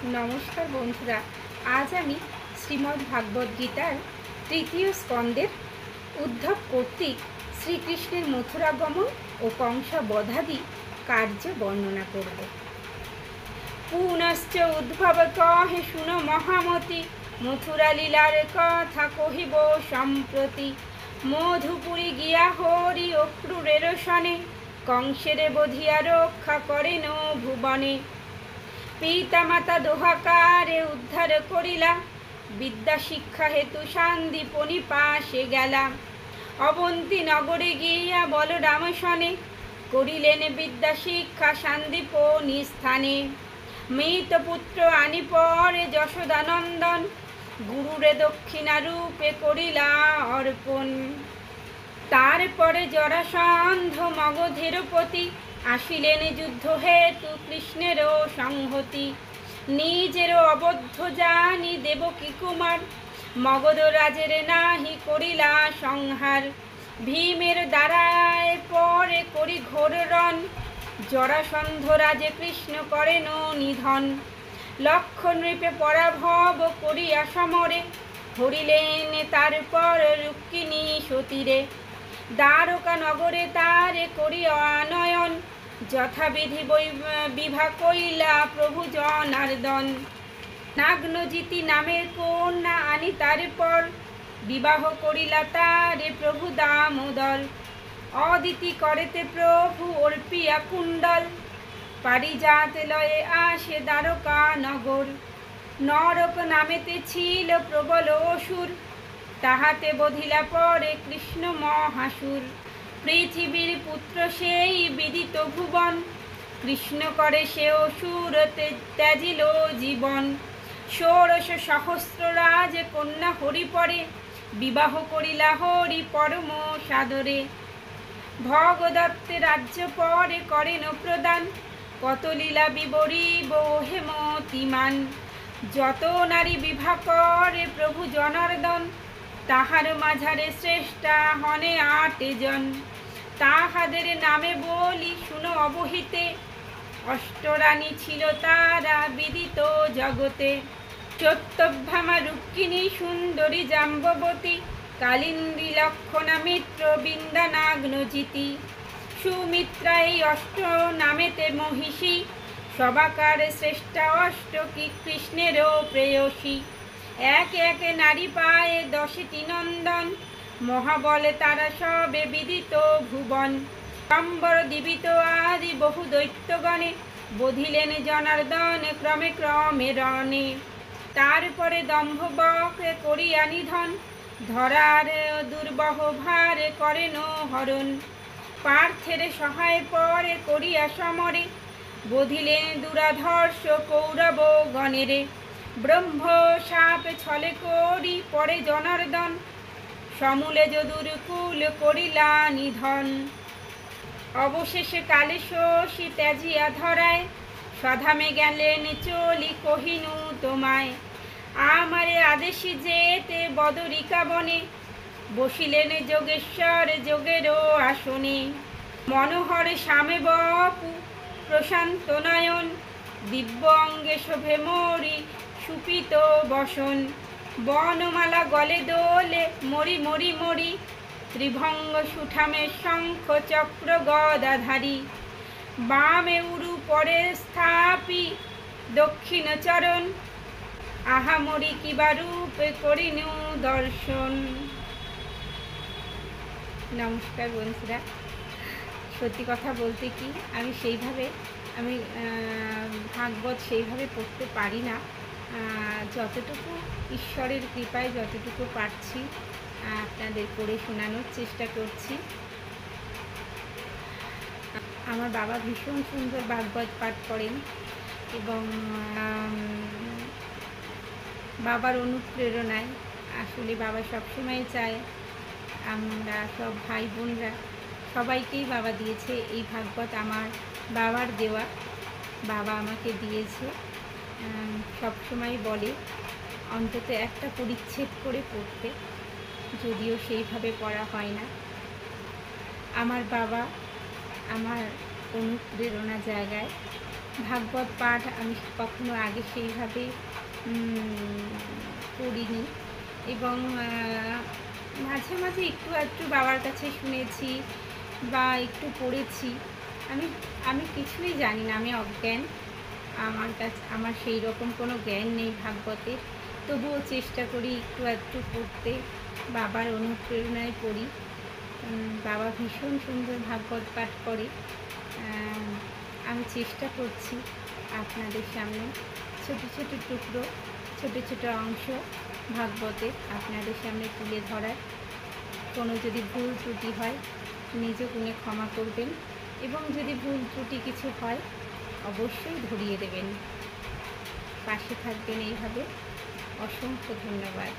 নমস্কার বন্ধুরা, আজ আমি শ্রীমদ্ ভাগবত গীতার তৃতীয় স্কন্দের উদ্ধব কর্তৃক শ্রীকৃষ্ণের মথুরাগমন ও কংস বধাদি কার্য বর্ণনা করব। পুনশ্চ উদ্ভব কহে শুনো মহামতি, মথুরা লীলার কথা কহিব সম্প্রতি। মধুপুরী গিয়া হরি অক্রূরের সনে, কংসের বধিয়া রক্ষা করেন ভুবনে। পিতা মাতা দোহাকারে উদ্ধার করিলা, বিদ্যা শিক্ষা হেতু সান্দীপনি পাশে গেলা। অবন্তী নগরে গিয়া বলরাম সনে, করিলেন বিদ্যা শিক্ষা সান্দীপনি স্থানে। মৃত পুত্র আনি পরে যশোদানন্দন, গুরুরে দক্ষিণা রূপে করিলা অর্পণ। তারপরে জরাসন্ধ মগধের পতি, আসিলেন যুদ্ধ হেতু কৃষ্ণেরও সংহতি। নিজেরও অবদ্ধ জানি দেবকী কুমার, মগধ রাজের নাহি করিলা সংহার। ভীমের দ্বারায় পরে করি ঘোর রণ, জরাসন্ধ রাজে কৃষ্ণ করেন নিধন। লক্ষ নৃপে পরাভব করিয়া সমরে, হরিলেন তারপর রুক্মিণী সতীরে। দ্বারকা নগরে তারে করিয়া আনয়ন, যথাবিধি বিভা কইলা প্রভু জনার্দন। নাগ্নজিতি নামের কন্যা আনি তারপর, বিবাহ করিলা তারে প্রভু দামোদর। অদিতি করেতে প্রভু অর্পিয়া কুণ্ডল, পারিজাত লয়ে আসে দ্বারকা নগর। নরক নামেতে ছিল প্রবল অসুর, তাহাতে বধিলা পরে কৃষ্ণ মহাসুর। পৃথিবীর পুত্র সেই বিদিত ভুবন, কৃষ্ণ করে সে অসুর ত্যাজিল জীবন। ১৬০০ সহস্র রাজ কন্যা হরি পরে, বিবাহ করিলা হরি পরম সাদরে। ভগদত্তে রাজ্য পরে করেন প্রদান, কত লীলা বিবরিব হেমতিমান। যত নারী বিবাহ করে প্রভু জনার্দন, তাহার মাঝারে শ্রেষ্ঠা হনে ৮ জন। তাহাদের নামে বলি শুনো অবহিতে, অষ্টরানী ছিল তারা বিদিত জগতে। সত্যভামা রুক্মিণী সুন্দরী জাম্ববতী, কালিন্দী লক্ষণা মিত্র বৃন্দা নাগ্নজিতি। সুমিত্রা এই অষ্ট নামেতে মহিষী, সবাকার শ্রেষ্ঠা অষ্টকী কৃষ্ণেরও প্রেয়সী। একে একে নারী পায়ে ১০টি নন্দন, মহাবলে তারা সবে বিদিত ভুবন। সম্বর দিবিত আদি বহু দৈত্যগণে, বধিলেন জনার্দন ক্রমে ক্রমে রণে। তারপরে দম্ভ বক্রে করিয়া নিধন, ধরার দুর্বহ ভারে করেন হরণ। পার্থের সহায় পরে করিয়া সমরে, বধিলেন দুরাধর্ষ কৌরব গণেরে। ব্রহ্ম শাপ ছলে করি পরে জনার্দন, সমূলে যদুর কুল করিলা নিধন। অবশেষে কালে শশী ত্যাজিয়া ধরায়, সধামে গেলেন চলি কহিনু তোমায়। আমারে আদেশি যেতে বদরিকা বনে, বসিলেন যোগেশ্বর যোগেরও আসনে। মনোহর শ্যামে বপু প্রশান্ত নয়ন, দিব্য অঙ্গে শোভে মরি সুপিত বসন। বনমালা গলে দোলে মরি মরি মরি, ত্রিভঙ্গ সুঠামে শঙ্খ চক্র গদাধারী। বামে উরু পরে স্থাপি দক্ষিণ চরণ, আহা মরি কিবা রূপে করিনু দর্শন। নমস্কার বন্ধুরা, সত্যি কথা বলতে কি আমি ভাগবত সেইভাবে পড়তে পারি না। যতটুকু ঈশ্বরের কৃপায় যতটুকু পারছি আপনাদের পড়ে শোনানোর চেষ্টা করছি। আমার বাবা ভীষণ সুন্দর ভাগবত পাঠ করেন এবং বাবার অনুপ্রেরণায় আসলে বাবা সবসময় চায় আমরা সব ভাই বোনরা সবাইকেই বাবা দিয়েছে এই ভাগবত। আমার বাবার দেওয়া, বাবা আমাকে দিয়েছে। সবসময় বলে অন্তত একটা পরিচ্ছেদ করে পড়তে, যদিও সেইভাবে পড়া হয় না। আমার বাবা আমার অনুপ্রেরণা জায়গায় ভাগবত পাঠ আমি কখনো আগে সেইভাবে করিনি, এবং মাঝে মাঝে একটু আধটু বাবার কাছে শুনেছি বা একটু পড়েছি। আমি আমি কিছুই জানি না, আমি অজ্ঞান। আমার সেই রকম কোনো জ্ঞান নেই ভাগবতের। তবুও চেষ্টা করি একটু আধটু পড়তে, বাবার অনুপ্রেরণায় পড়ি। বাবা ভীষণ সুন্দর ভাগবত পাঠ করে। আমি চেষ্টা করছি আপনাদের সামনে ছোট ছোট টুকরো, ছোট ছোট অংশ ভাগবতের আপনাদের সামনে তুলে ধরার। কোনো যদি ভুল ত্রুটি হয় নিজ গুণে ক্ষমা করবেন, এবং যদি ভুল ত্রুটি কিছু হয় অবশ্যই ধরিয়ে দেবেন। পাশে থাকবেন এইভাবে। অসংখ্য ধন্যবাদ।